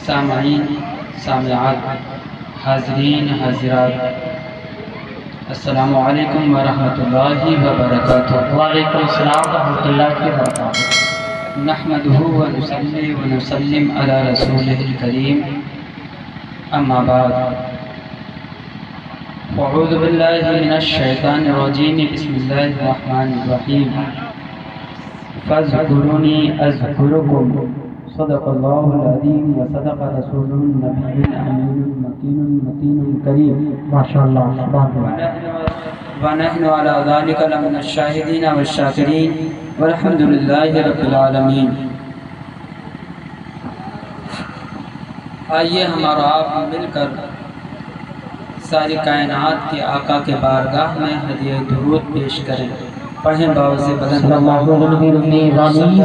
سامعین سامعات حاضرین حاضرات السلام علیکم ورحمۃ اللہ وبرکاتہ۔ وعلیکم السلام ورحمۃ اللہ وبرکاتہ۔ نحمدہ ونصلی ونسلم علی رسولہ الکریم، اما بعد اعوذ باللہ من الشیطان الرجیم، بسم اللہ الرحمن الرحیم۔ فاذکرونی اذکرکم، صدق اللہ العظیم وصدق رسولہ النبی الامین المکین المتین الکریم، ماشاءاللہ، سبحان اللہ۔ ونحن على ذلك لمن الشاہدین والشاکرین والحمد للہ رب العالمین۔ آئیے ہمارا آپ مل کر ساری کائنات کے آقا کے بارگاہ میں ہدیہ درود پیش کریں۔ پڑھیں باوز بدن صلی اللہ علیہ وسلم،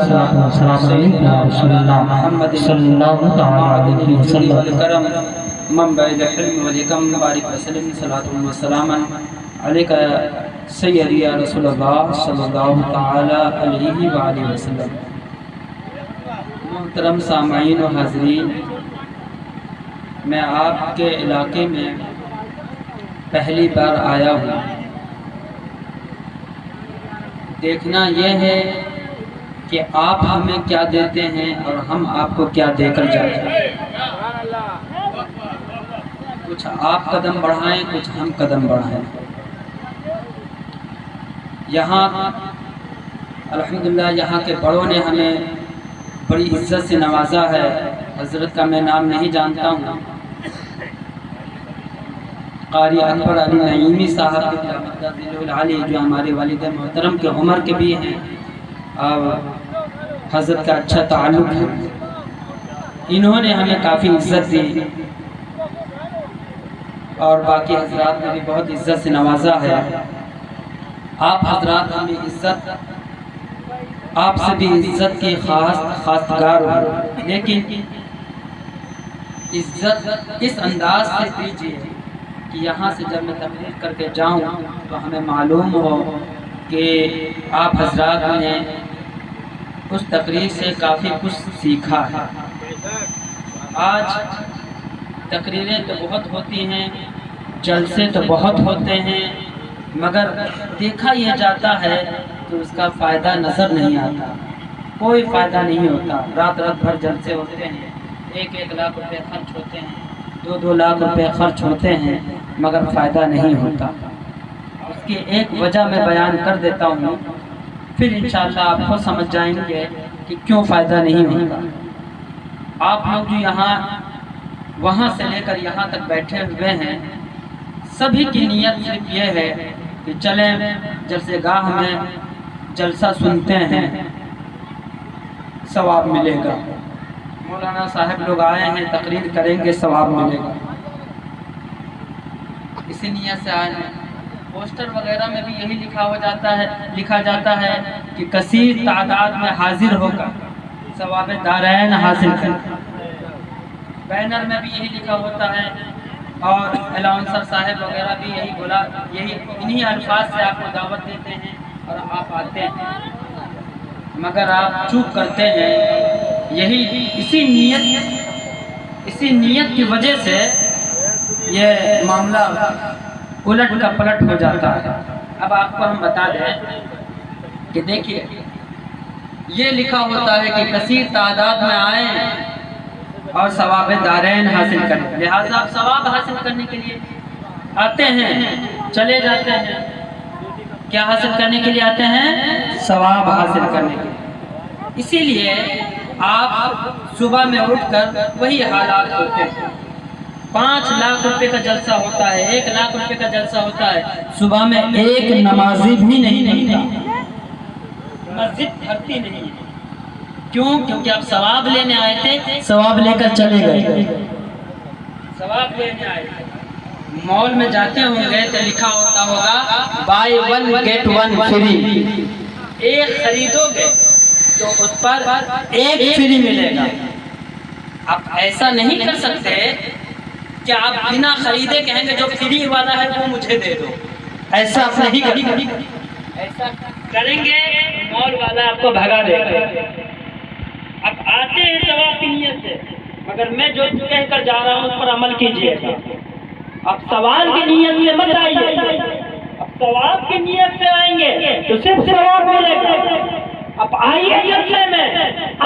محمد صلی اللہ علیہ وسلم، والکرم منبع الحلم والحکم، بارک وسلم صلاۃ وسلام علیک سیدی یا رسول اللہ صلی اللہ تعالی علیہ وآلہ وسلم۔ محترم سامعین و حاضرین، میں آپ کے علاقے میں پہلی بار آیا ہوں۔ دیکھنا یہ ہے کہ آپ ہمیں کیا دیتے ہیں اور ہم آپ کو کیا دے کر جاتے ہیں۔ کچھ آپ قدم بڑھائیں، کچھ ہم قدم بڑھائیں۔ یہاں الحمدللہ یہاں کے بڑوں نے ہمیں بڑی عزت سے نوازا ہے۔ حضرت کا میں نام نہیں جانتا ہوں، قاری اکبر علی نعیمی صاحب العلی، جو ہمارے والد محترم کے عمر کے بھی ہیں اور حضرت کا اچھا تعلق ہے، انہوں نے ہمیں کافی عزت دی اور باقی حضرات نے بھی بہت عزت سے نوازا ہے۔ آپ حضرات ہمیں عزت، آپ سے بھی عزت کی خواستگار ہو، لیکن عزت اس انداز سے دیجیے کہ یہاں سے جب میں تقریر کر کے جاؤں تو ہمیں معلوم ہو کہ آپ حضرات نے اس تقریر سے کافی کچھ سیکھا ہے۔ آج تقریریں تو بہت ہوتی ہیں، جلسے تو بہت ہوتے ہیں، مگر دیکھا یہ جاتا ہے تو اس کا فائدہ نظر نہیں آتا، کوئی فائدہ نہیں ہوتا۔ رات رات بھر جلسے ہوتے ہیں، 1-1 لاکھ روپے خرچ ہوتے ہیں، 2-2 لاکھ روپے خرچ ہوتے ہیں، مگر فائدہ نہیں ہوتا۔ اس کی ایک وجہ میں بیان کر دیتا ہوں، پھر انشاءاللہ آپ کو سمجھ جائیں گے کہ کیوں فائدہ نہیں ہوتا۔ آپ لوگ جو یہاں وہاں سے لے کر یہاں تک بیٹھے ہوئے ہیں، سبھی کی نیت صرف یہ ہے کہ چلیں جلسے گاہ میں جلسہ سنتے ہیں، ثواب ملے گا۔ مولانا صاحب لوگ آئے ہیں، تقریر کریں گے، ثواب ملے گا، اسی نیت سے آئے ہیں۔ پوسٹر وغیرہ میں بھی یہی لکھا جاتا ہے کہ کثیر تعداد میں حاضر ہو کر ثواب دارین حاصل کریں۔ بینر میں بھی یہی لکھا ہوتا ہے، اور الاؤنسر صاحب وغیرہ بھی یہی انہی الفاظ سے آپ کو دعوت دیتے ہیں اور آپ آتے ہیں، مگر آپ چوک کرتے ہیں۔ اسی نیت کی وجہ سے یہ معاملہ الٹ کا پلٹ ہو جاتا ہے۔ اب آپ کو ہم بتا دیں کہ دیکھیے، یہ لکھا ہوتا ہے کہ کثیر تعداد میں آئیں اور ثواب دارین حاصل کریں، لہٰذا آپ ثواب حاصل کرنے کے لیے آتے ہیں، چلے جاتے ہیں۔ کیا حاصل کرنے کے لیے آتے ہیں؟ ثواب حاصل کرنے کے لیے۔ اسی لیے آپ صبح میں اٹھ کر وہی حالات ہوتے ہیں، 5 لاکھ روپے کا جلسہ ہوتا ہے، 1 لاکھ روپے کا جلسہ ہوتا ہے، صبح میں ایک نمازی بھی نہیں ملتا، مسجد بھرتی نہیں ہے۔ کیوں؟ کیونکہ آپ ثواب لینے آئے تھے، ثواب لے کر چلے گئے، ثواب لینے آئے تھے۔ مال میں جاتے ہوں گے تو لکھا ہوتا ہوگا بائی 1 get 1 فری، ایک خریدو گے تو اس پر 1 فری ملے گا۔ آپ ایسا نہیں کر سکتے کہ آپ بنا خریدے کہیں گے جو فری والا ہے وہ مجھے دے دو، ایسا آپ نہیں کر سکتے۔ ایسا کریں گے مال والا آپ کو بھگا دے گا. اب آتے ہیں ثواب کی نیت سے، مگر میں جو کہہ کر جا رہا ہوں اس پر عمل کیجیے گا. اب سوال کی نیت سے مت آئیے، اب ثواب کی نیت سے آئیں گے تو صرف ثواب ملے گا. اب آئیے جلسے میں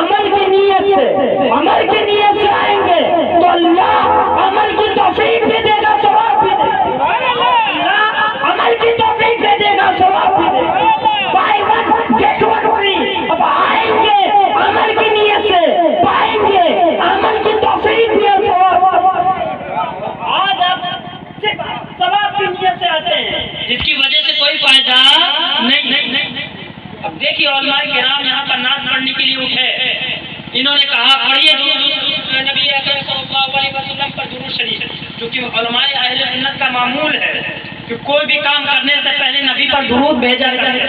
عمل کی نیت سے، عمل کی نیت سے آئیں گے تو اللہ عمل کی توفیق بھی دے گا، ثواب بھی دے گا. اللہ عمل کی توفیق بھی دے گا، ثواب بھی دے گا. Buy one get one free. اب آئیں گے عمل کی نیت سے، پائیں گے عمل کی توفیق بھی اور ثواب. آج آپ صرف ثواب کی نیت سے آتے ہیں جس کی وجہ سے کوئی فائدہ نہیں. اب دیکھیے علماء کرام یہاں پر نعت پڑھنے کے لیے اٹھے. انہوں نے کہا پڑھیے نبی اکرم صلی اللہ علیہ وسلم پر درود شریف. چونکہ علماء اہل سنت کا معمول ہے کہ کوئی بھی کام کرنے سے پہلے نبی پر درود بھیجا جائے.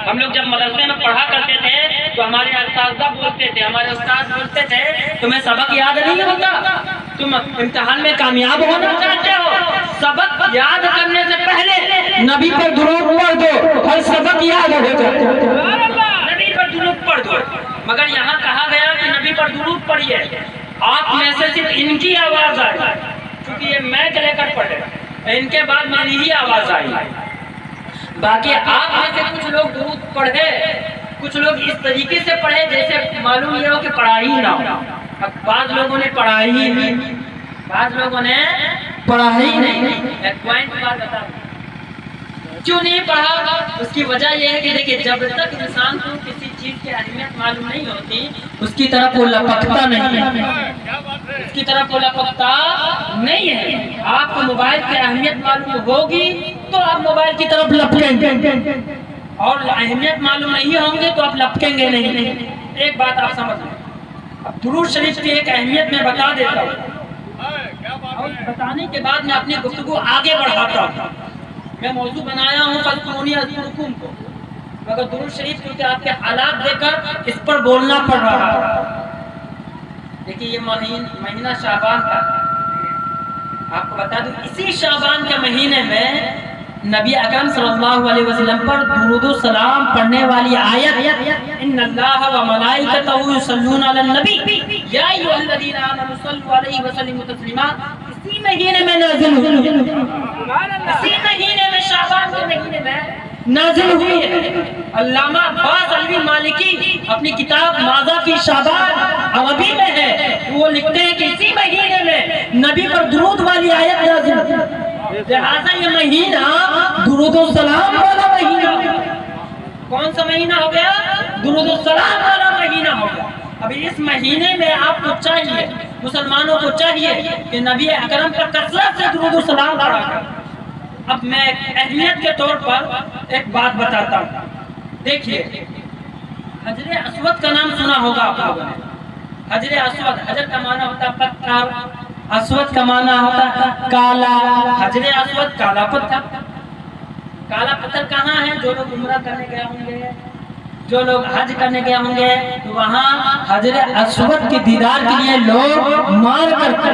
ہم لوگ جب مدرسے میں پڑھا کرتے تھے تو ہمارے اساتذہ بولتے تھے، ہمارے استاد بولتے تھے تمہیں سبق یاد نہیں ہوتا، تم امتحان میں کامیاب ہونا چاہتے ہو، سبق یاد کرنے سے پہلے نبی پر درود پڑھ دو، ہر سبق یاد ہو جاتا ہے. نبی پر درود پڑھ دو. مگر یہاں کہا گیا کہ نبی پر درود پڑھیے. آپ میں سے صرف ان کی آواز آئی، کیونکہ یہ میک لے کر پڑھے، ان کے بعد میری ہی آواز آئی. باقی آپ میں سے کچھ لوگ درود پڑھے، کچھ لوگ اس طریقے سے پڑھے جیسے معلوم یہ ہو کہ پڑھا ہی نہ ہو. اب بعض لوگوں نے پڑھا ہی نہیں، بعض لوگوں نے پڑھا ہی نہیں. ایک پوائنٹ بات بتا دوں کیوں نہیں پڑھا. اس کی وجہ یہ ہے کہ دیکھیں جب تک انسان کو کسی چیز کی اہمیت معلوم نہیں ہوتی اس کی طرف وہ لپکتا نہیں ہے، اس کی طرف وہ لپکتا نہیں ہے. آپ کو موبائل کی اہمیت معلوم ہوگی تو آپ موبائل کی طرف لپکیں گے، اور اہمیت معلوم نہیں ہوں گے تو آپ لپکیں گے نہیں. ایک بات آپ سمجھ لیں. اب درود شریف کی ایک اہمیت میں بتا دیتا ہوں، اور بتانے کے بعد میں اپنی گفتگو آگے بڑھاتا ہوں. میں موضوع بنایا ہوں فَاذْكُرُونِی أَذْكُرْکُم کو، مگر درود شریف کیونکہ آپ کے حالات دیکھ کر اس پر بولنا پڑ رہا ہے. دیکھیے یہ مہینہ شعبان کا، آپ کو بتا دوں اسی شعبان کے مہینے میں نبی اکرم صلی اللہ علیہ وسلم پر درود و سلام پڑھنے والی آیت ان اللہ و ملائکتہ یصلون علی النبی یا ایھا الذین آمنوا صلوا علیہ وسلموا تسلیما اسی مہینے میں نازل ہوئی. اسی مہینے میں شعبان کے مہینے میں نازل ہوئی ہے. علامہ عباس علوی مالکی اپنی کتاب ماذا فی شعبان عربی میں ہے، وہ لکھتے ہیں کہ اسی مہینے میں نبی پر درود والی آیت نازل ہوئی. لہٰذا یہ مہینہ درود و سلام والا مہینہ. کون سا مہینہ ہو گیا؟ درود و سلام والا مہینہ ہو گیا. ابھی اس مہینے میں آپ کو چاہیے، مسلمانوں کو چاہیے کہ نبی اکرم پر کثرت سے درود و سلام پڑھا کریں. اب میں اہمیت کے طور پر ایک بات بتاتا ہوں. دیکھیے حجر اسود کا نام سنا ہوگا آپ لوگوں نے. حجر اسود، حجر کا معنی ہوتا ہے پتھر، اسود کا معنی ہوتا ہے کالا. حجر اسود کالا پتھر. کالا پتھر کہاں ہے؟ جو لوگ عمرہ کرنے گئے ہوں گے، جو لوگ حج کرنے گئے ہوں گے تو وہاں حجر اسود کے دیدار کے لیے لوگ مار کرتے.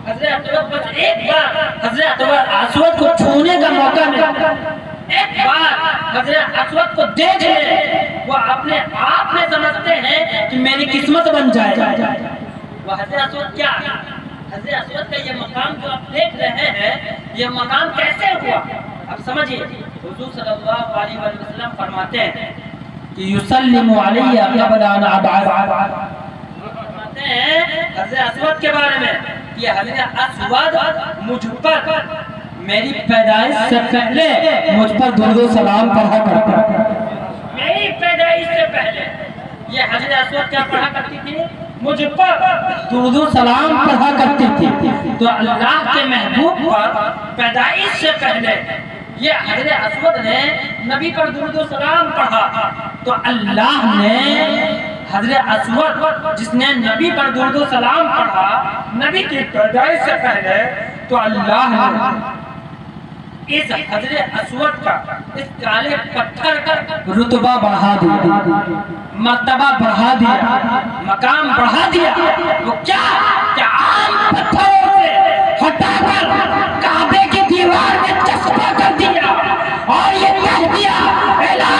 حضرت اسود بس ایک بار حضرت اسود کو چھونے کا موقع ملتا، ایک بار حضرت اسود کو دیکھ لے وہ اپنے آپ میں سمجھتے ہیں کہ میری قسمت بن جائے. وہ حضرت اسود کیا ہے؟ حضرت اسود کا یہ مقام جو آپ دیکھ رہے ہیں یہ مقام کیسے ہوا؟ اب سمجھیے حضور صلی اللہ علیہ وسلم فرماتے ہیں کہ یسلم علیہ قبل ان ابعث. فرماتے ہیں حضرت اسود کے بارے میں کہ حضرت اسود مجھ پر میری پیدائش سے پہلے مجھ پر درود و سلام پڑھا کرتا. میری پیدائش سے پہلے یہ حضرت اسود کیا پڑھا کرتی تھی؟ مجھ پر درود و سلام پڑھا کرتی تھی. تو اللہ کے محبوب پر پیدائش سے پہلے یہ حضرت اسود نے نبی پر درود و سلام پڑھا. تو اللہ نے حضرت اسود جس نے نبی پر درود و سلام پڑھا نبی کی پیدائش سے پہلے، تو اللہ نے اس حضرت اسود کا، اس کالے پتھر کا رتبہ بڑھا دیا، مرتبہ بڑھا دیا، مقام بڑھا دیا. وہ کیا کہ عام پتھروں سے ہٹا کر کعبے کی دیوار میں چسپا کر دیا اور یہ کہہ دیا اعلان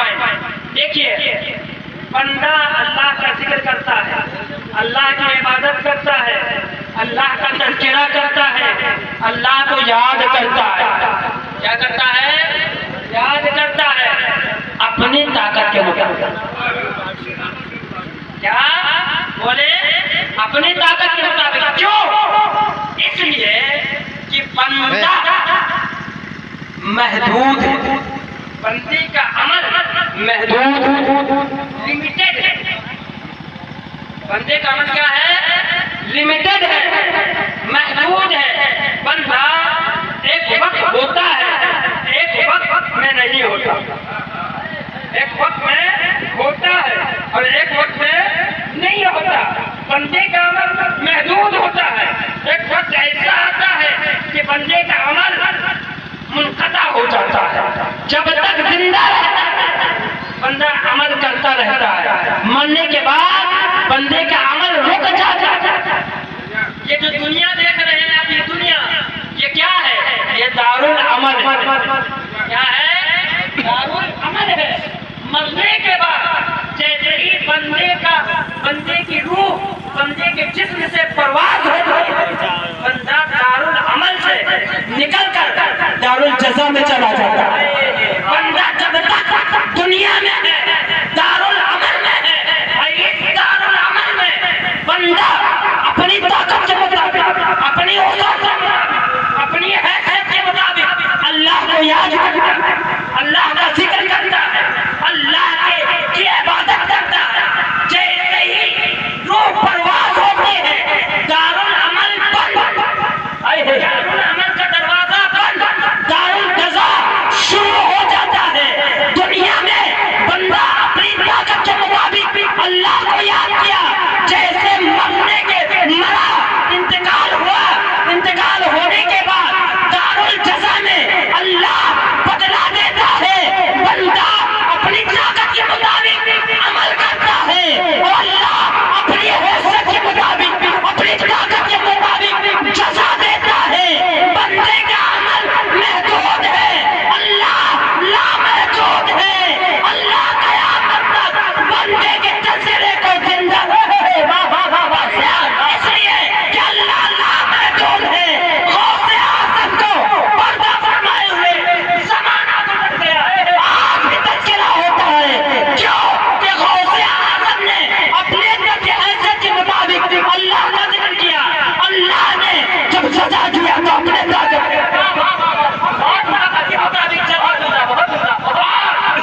پوائنٹ دیکھیے، بندہ اللہ کا ذکر کرتا ہے، اللہ کی عبادت کرتا ہے، اللہ کا تذکرہ کرتا ہے، اللہ کو یاد کرتا ہے، کیا کرتا ہے؟ یاد کرتا ہے اپنی طاقت کے مطابق، کیا بولے؟ اپنی طاقت کے مطابق۔ کیوں؟ اس لیے کہ بندہ محدود ہے، بندے کا عمل محدود لمیٹڈ ہے، بندے کا عمل کیا ہے؟ لمیٹڈ ہے، محدود ہے۔ بندہ ایک وقت ہوتا ہے، ایک وقت میں نہیں ہوتا، ایک وقت میں ہوتا ہے اور ایک وقت میں نہیں ہوتا۔ بندے کا عمل محدود ہوتا ہے، ایک وقت ایسا آتا ہے کہ بندے کا عمل منقطع ہو جاتا ہے۔ جب تک زندہ رہتا ہے بندہ عمل کرتا رہتا ہے، مرنے کے بعد بندے کا عمل رک جاتا ہے۔ یہ جو دنیا دیکھ رہے ہیں آپ، یہ دنیا یہ کیا ہے؟ یہ دارالعمل ہے۔ کیا ہے؟ دارالعمل ہے۔ مرنے کے بعد جیسے ہی بندے کی روح بندے کے جسم سے پرواز ہوتی ہے، بندہ دارالعمل سے نکل کر دارالجزا میں چلا جاتا ہے۔ بندہ جب تک دنیا میں ہے دارالعمل میں ہے، اور اس دارالعمل میں بندہ اپنی طاقت کے مطابق، اپنی اوقات کے مطابق، اپنی حیثیت کے مطابق اللہ کو یاد کرتا ہے، اللہ کا ذکر کرتا ہے، اللہ کی عبادت کرتا ہے۔ جیسے ہی روح پرواز ہوتی ہے دارالعمل بند، دارالعمل کا دروازہ بند، دارالجزا شروع ہو جاتا ہے۔ دنیا میں بندہ اپنی طاقت کے مطابق اللہ کو یاد کیا، جیسے مرنے کے مرا، انتقال ہوا، انتقال ہونے کے بعد دارالجزا میں اللہ بدلا دیتا ہے۔ بندہ اپنی طاقت کے مطابق عمل کرتا ہے اور اللہ اپنی حیثیت کے مطابق، اپنی طاقت کے مطابق جزا دیتا ہے۔ بندے کا عمل محدود ہے، اللہ لامحدود ہے۔ اللہ قیامت تک بندے کے تذکرے کو زندہ رکھے گا، اس لیے کہ اللہ لامحدود ہے۔ غوث اعظم کو پردہ فرمائے ہوئے زمانہ گزر گیا، آج بھی تذکرہ ہوتا ہے۔ کیوں کہ غوث اعظم نے اپنے حیثیت کے مطابق اللہ کا ذکر کیا، اللہ نے جب سزا دیا تو اپنے طاقت کے مطابق جزا دیا، اور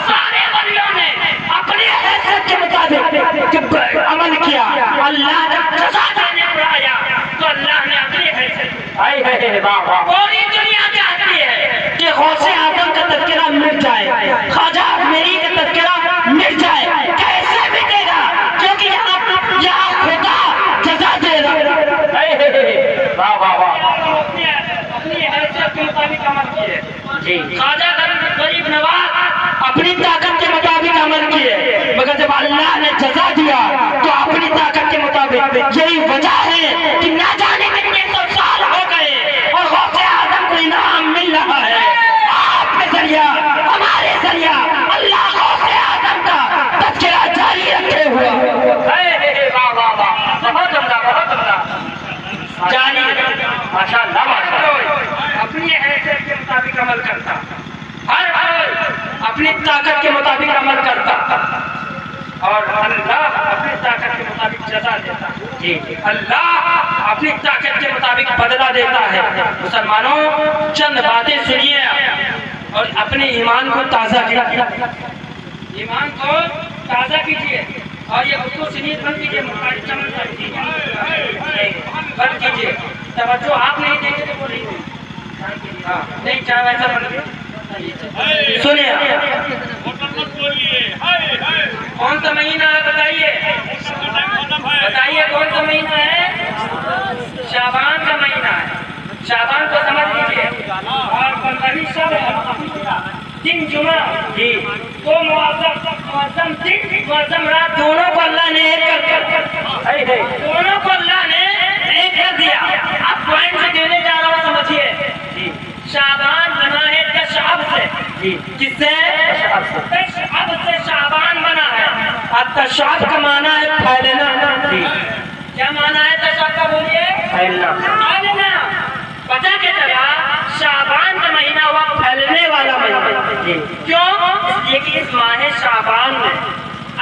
سارے ولیوں نے اپنی حیثیت کے مطابق جب عمل کیا، اللہ جب سزا دینے پر آیا تو اللہ نے اپنی حیثیت پوری دنیا چاہتی ہے کہ غوث اعظم کا تذکرہ مٹ جائے، خواجہ میری کا تذکرہ مٹ جائے، کیسے مٹے گا؟ کیونکہ یہاں خدا جزا دے رہا۔ اپنی حیثیت کے مطابق عمل کیے، خواجہ غریب نواز اپنی طاقت کے مطابق عمل کیے، مگر جب اللہ نے جزا دیا تو اپنی طاقت کے مطابق۔ یہی وجہ ہے کہ نہ جانے کتنے سو سال ہو گئے اور غوث اعظم کو انعام مل رہا ہے۔ آپ کے ذریعہ، ہمارے ذریعہ اللہ غوث اعظم کا تذکرہ جاری رکھے ہوا، بہت عمدہ، بہت عمدہ، جاری ماشاء اللہ۔ اپنی حیثیت کے مطابق عمل کرتا، ہر اپنی طاقت کے مطابق عمل کرتا، اور اللہ اپنی طاقت کے مطابق جزا دیتا ہے۔ اللہ اپنی طاقت کے مطابق بدلہ دیتا ہے۔ مسلمانوں، چند باتیں سنیے اور اپنے ایمان کو تازہ کیجیے، ایمان کو تازہ کیجیے، اور یہ اردو سنیت بند کیجیے، بند کیجیے۔ توجہ آپ نہیں دیں گے تو وہ نہیں چاہے ویسا بند۔ سنیے، کون سا مہینہ ہے بتائیے، بتائیے کون سا مہینہ ہے؟ شعبان کا مہینہ ہے۔ شعبان کو سمجھ لیجیے، اور 15 شب دن جمعہ، تو معظم دن معظم رات دونوں کو اللہ نے ایک کر، دونوں کو اللہ نے ایک کر دیا۔ اب پوائنٹ سے دینے جا رہا ہوں، سمجھیے۔ شعبان بنا ہے تشعب سے، کس سے؟ تشعب سے۔ تشعب کا معنی ہے پھیلنا. کیا معنی ہے تشعب کا؟ بولیے. پھیلنا. پھیلنا. پتہ کیا چلا؟ شعبان کا مہینہ ہوا پھیلنے والا مہینہ. کیوں؟ اس لیے کہ اس ماہ شعبان میں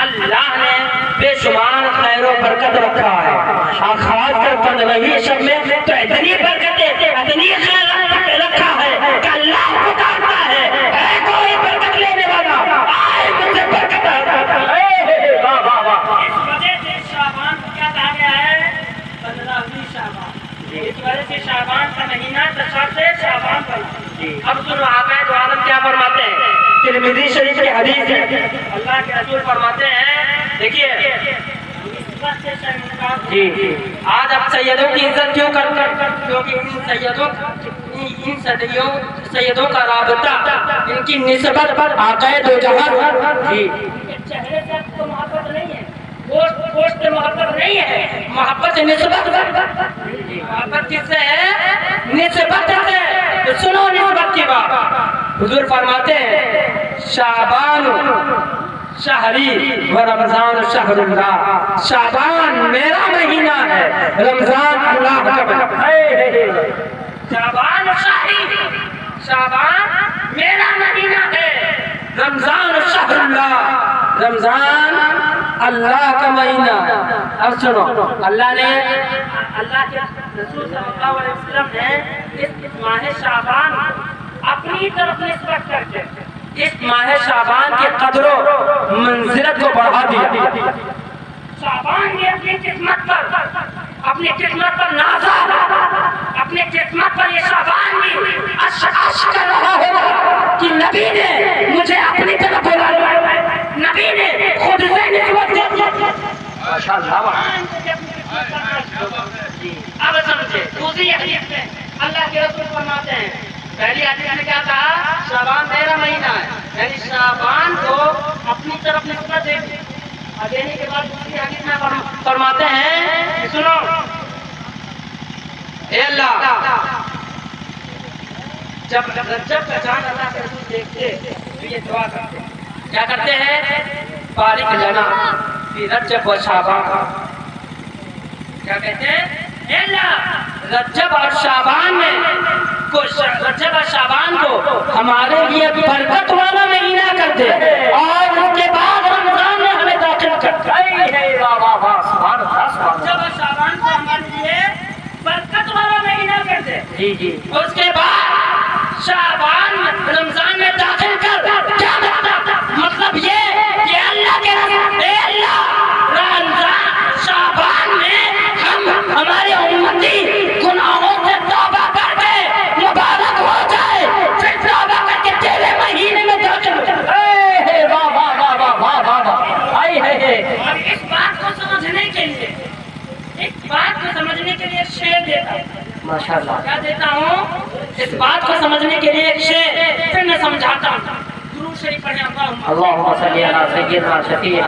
اللہ نے بے شمار خیر و برکت رکھا ہے، اور خاص کر 15ویں شب میں تو اتنی برکتیں، اتنی خیر رکھا ہے کہ اللہ پکارتا ہے اے کوئی برکت لینے والا، آئے مجھے برکت عطا کر. واہ واہ واہ. اس وجہ سے شعبان کو کیا کہا گیا ہے؟ 15ویں شعبان. اس وجہ سے شعبان کا مہینہ تشعب سے شعبان بنا. اب سنو آقا دو عالم کیا فرماتے ہیں؟ ترمذی شریف کی حدیث ہے. اللہ کے رسول فرماتے ہیں، دیکھیے جی آج اب سیدوں کی عزت کیوں کرتے ہیں؟ کیونکہ ان سیدوں کا رابطہ، ان کی نسبت آقا دو جہان جی چہرے سے تو محبت نہیں ہے، گوشت سے محبت نہیں ہے، محبت نسبت. محبت کس سے ہے؟ نسبت سے. سنو نسبت کی بات. حضور فرماتے ہیں شعبان شہری و رمضان شہر اللہ. شعبان میرا مہینہ ہے، رمضان اللہ کا مہینہ ہے. شعبان شہری، شعبان میرا مہینہ ہے، رمضان شہر اللہ، رمضان اللہ کا مہینہ. اب سنو، اللہ کے رسول صلی اللہ علیہ وسلم نے اس ماہ شعبان اپنی طرف نسبت کر کے اس ماہ شعبان کی قدر و منزلت کو بڑھا دیا. شعبان نے اپنی قسمت پر نازا، اپنی قسمت پر یہ شعبان بھی اشک کر رہا ہوگا کہ نبی نے مجھے اپنی طرف بلایا، نبی نے خود سے نسبت دی. اب سمجھے دوسری حدیث میں اللہ کے رسول فرماتے ہیں، پہلی حدیث میں کیا کہا؟ شعبان میرا مہینہ ہے، یعنی شعبان کو اپنی طرف نسبت دینے کے بعد دوسری حدیث میں فرماتے ہیں کہ سنو اے اللہ، جب کا چاند اللہ کے رسول دیکھتے تو یہ دعا کرتے ہیں. کیا کرتے ہیں؟ بارک لنا فی رجب و شعبان. کیا کہتے ہیں؟ اے اللہ رجب اور شعبان میں رجب اور شعبان کو ہمارے لیے برکت والا مہینہ کر دے، اور اس کے بعد رمضان میں ہمیں داخل کر دے. رجب اور شعبان کو ہمارے لیے برکت والا مہینہ کر دے، جی اس کے بعد شعبان رمضان میں داخل کر. کیا مطلب یہ کہ اللہ کے اے اللہ رمضان شعبان میں ہمارے امتی گناہوں سے توبہ کر کے مبارک ہو جائے، پھر توبہ کر کے تیرے مہینے میں داخل ہو جائے. واہ واہ واہ واہ واہ واہ واہ. آئی ہے. اور اس بات کو سمجھنے کے لیے ایک شعر دیتا ہوں. ماشاءاللہ. کیا دیتا ہوں؟ اس بات کو سمجھنے کے لیے ایک شعر پھر میں سمجھاتا ہوں. درود شریف پڑھیں. اللہم صلی علی سیدنا شفیع